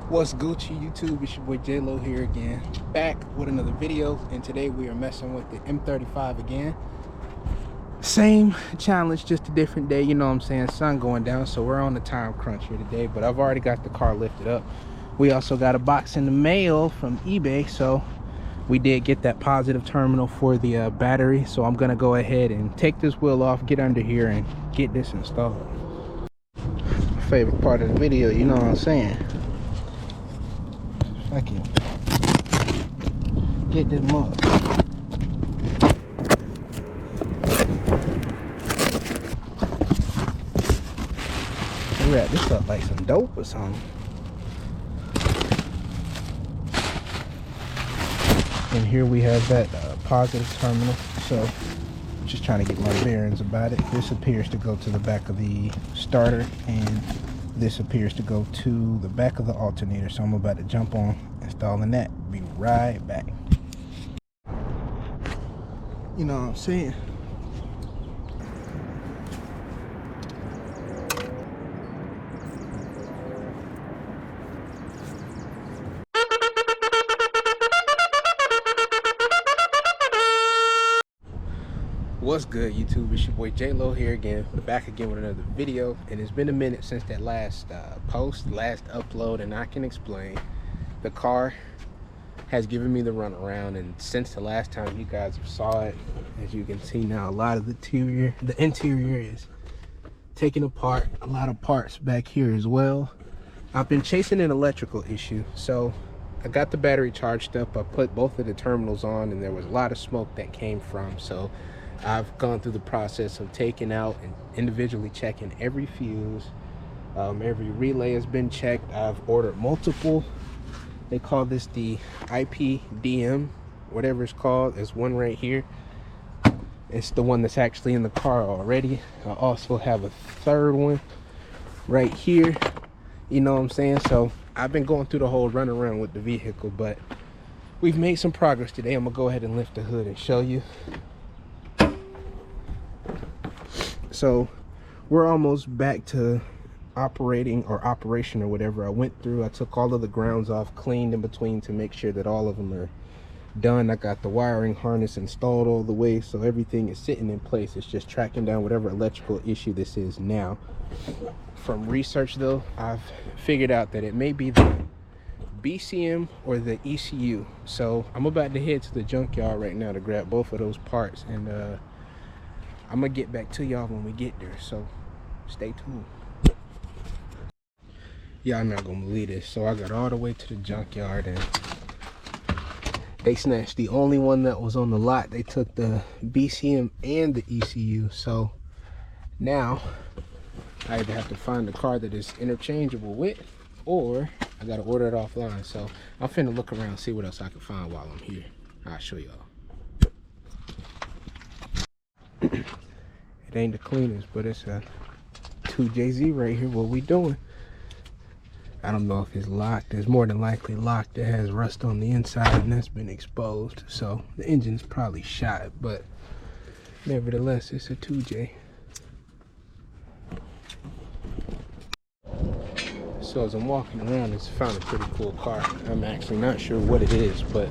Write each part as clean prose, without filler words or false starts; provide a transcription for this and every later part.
What's Gucci YouTube? It's your boy J-Lo here again, back with another video, and today we are messing with the M35 again. Same challenge, just a different day, you know what I'm saying? Sun going down, so we're on the time crunch here today, but I've already got the car lifted up. We also got a box in the mail from eBay, so we did get that positive terminal for the battery, so I'm gonna go ahead and take this wheel off, get under here, and get this installed. My favorite part of the video, you know what I'm saying? I can get this mug. Wrap this up like some dope or something. And here we have that positive terminal. So just trying to get my bearings about it. This appears to go to the back of the starter, and this appears to go to the back of the alternator. So I'm about to jump on installing that. Be right back. You know what I'm saying? What's good, YouTube? It's your boy J-Lo here again, back again with another video. And it's been a minute since that last last upload, and I can explain. The car has given me the runaround, and since the last time you guys saw it, as you can see now, a lot of the interior is taken apart. A lot of parts back here as well. I've been chasing an electrical issue, so I got the battery charged up. I put both of the terminals on, and there was a lot of smoke that came from, so I've gone through the process of taking out and individually checking every fuse. Every relay has been checked. I've ordered multiple. They call this the IPDM, whatever it's called. There's one right here. It's the one that's actually in the car already. I also have a third one right here. You know what I'm saying? So I've been going through the whole runaround with the vehicle, but we've made some progress today. I'm gonna go ahead and lift the hood and show you. So we're almost back to operation or whatever. I took all of the grounds off, cleaned in between to make sure that all of them are done. I got the wiring harness installed all the way, so everything is sitting in place. It's just tracking down whatever electrical issue this is now. From research though, I've figured out that it may be the BCM or the ECU. So I'm about to head to the junkyard right now to grab both of those parts, and I'm gonna get back to y'all when we get there, so stay tuned. Y'all not gonna believe this. So I got all the way to the junkyard, and they snatched the only one that was on the lot. They took the BCM and the ECU. So now I either have to find a car that is interchangeable with, or I gotta order it offline. So I'm finna look around, see what else I can find while I'm here. I'll show y'all. It ain't the cleanest, but it's a 2JZ right here. What we doing? I don't know if it's locked. It's more than likely locked. It has rust on the inside, and that's been exposed, so the engine's probably shot, but nevertheless, it's a 2J. So as I'm walking around, I found a pretty cool car. I'm actually not sure what it is, but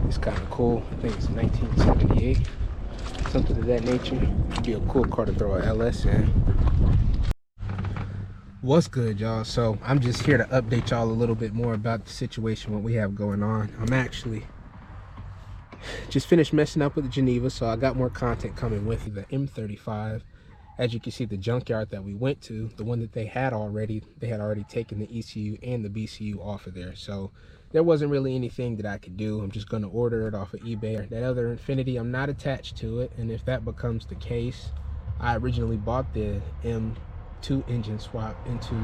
it's kind of cool. I think it's 1978. Something of that nature. It'd be a cool car to throw a LS in. What's good, y'all? So I'm just here to update y'all a little bit more about the situation, what we have going on. I'm actually just finished messing up with the Geneva, so I got more content coming with the M35. As you can see, the junkyard that we went to, the one that they had already taken the ECU and the BCU off of there. So there wasn't really anything that I could do. I'm just going to order it off of eBay. That other Infiniti, I'm not attached to it, and if that becomes the case, I originally bought the M2 engine swap into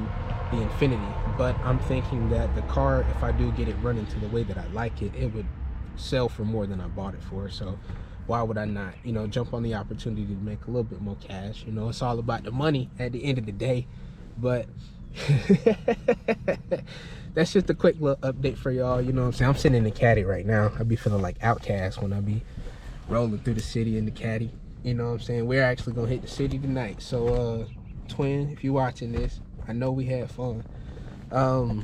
the Infiniti, but I'm thinking that the car, if I do get it running to the way that I like it, it would sell for more than I bought it for. So why would I not, you know, jump on the opportunity to make a little bit more cash? You know, it's all about the money at the end of the day. But that's just a quick little update for y'all. You know what I'm saying? I'm sitting in the caddy right now. I be feeling like Outcast when I be rolling through the city in the caddy. You know what I'm saying? We're actually gonna hit the city tonight. So twin, if you're watching this, I know we had fun. I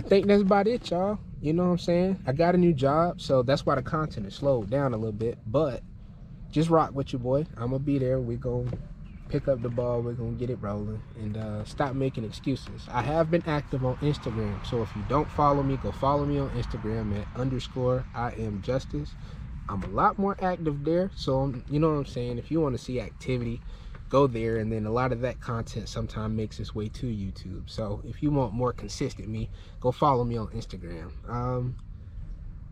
think that's about it, y'all. You know what I'm saying? I got a new job, so that's why the content is slowed down a little bit. But just rock with your boy. I'm gonna be there. We're gonna pick up the ball. We're gonna get it rolling, and stop making excuses. I have been active on Instagram, so if you don't follow me, go follow me on Instagram at _IamJustice. I'm a lot more active there, so you know what I'm saying? If you want to see activity, go there, and then a lot of that content sometimes makes its way to YouTube. So if you want more consistent me, go follow me on Instagram.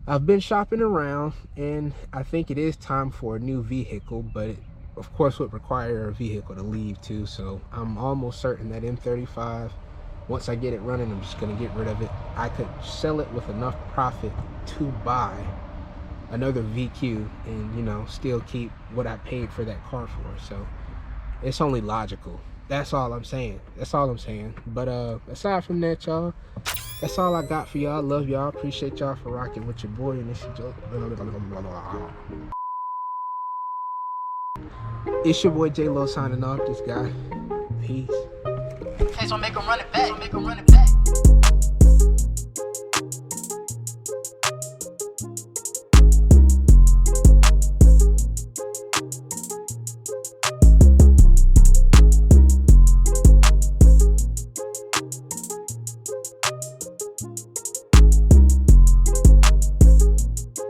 I've been shopping around, and I think it is time for a new vehicle, but it, of course, would require a vehicle to leave too. So I'm almost certain that M35, once I get it running, I'm just gonna get rid of it. I could sell it with enough profit to buy another VQ and, you know, still keep what I paid for that car for. So it's only logical. That's all I'm saying. That's all I'm saying. But aside from that, y'all, that's all I got for y'all. Love y'all. Appreciate y'all for rocking with your boy. And this is it's your boy J-Lo signing off. This guy. Peace. Okay, so make him run it back.